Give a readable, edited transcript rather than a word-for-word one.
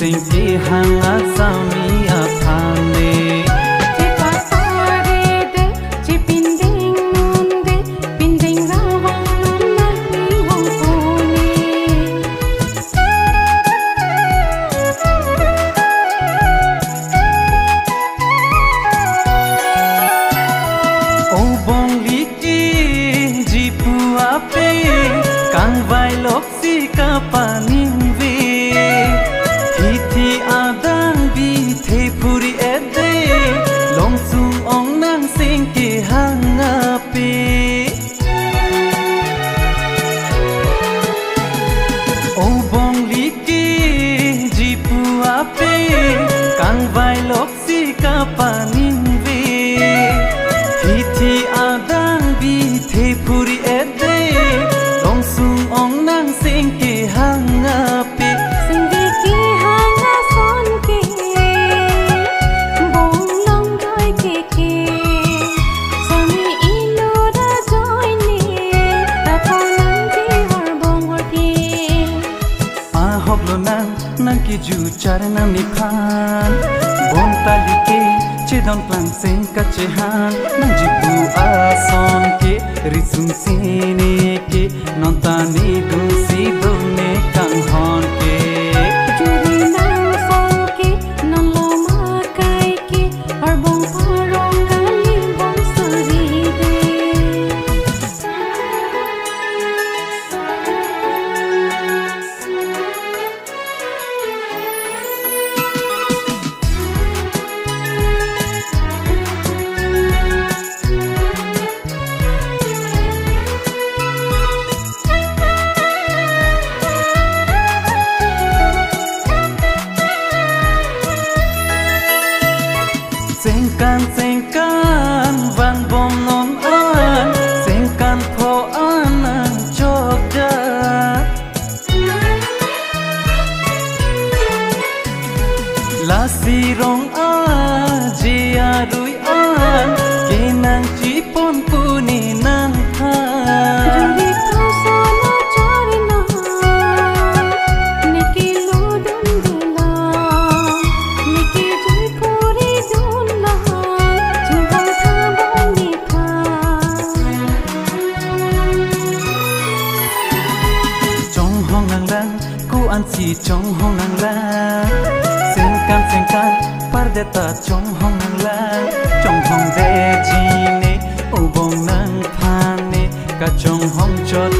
singki hanga sami aphane che pasare de che pinding nunde pinding rawang na ni wong puni o bong liki jipu ape kang vai lok si ka panin ve thi adang bi the puri ede long sum ong nang sing ki hanga pe o bong liki jipu ape kang vai lok si ka panin ve thi adang bi the puri ede long sum ong nang sing ki hanga pe nang ki ju char nang ni khan bon tali ke che don plan sen ka che han nang ji pu a son ke risum sine ke non ta ni du si do ne kang hon ke juri nang son ke non lo ma kai ke ar bong parong gali bong suri de sengkan van bom non an sengkan pho an chok da la si rong a ji a rui an ke nang chi pon pu ni nang tha juri thau sa na chari na niki lo dum dula niki jui puri dula chubang tha bong ni tha trong hong nang lang ku an si trong hong nang lang sengkan pardeta trong hong nang lang trong hong de ji ne o bong nang phan ne ka trong hong chot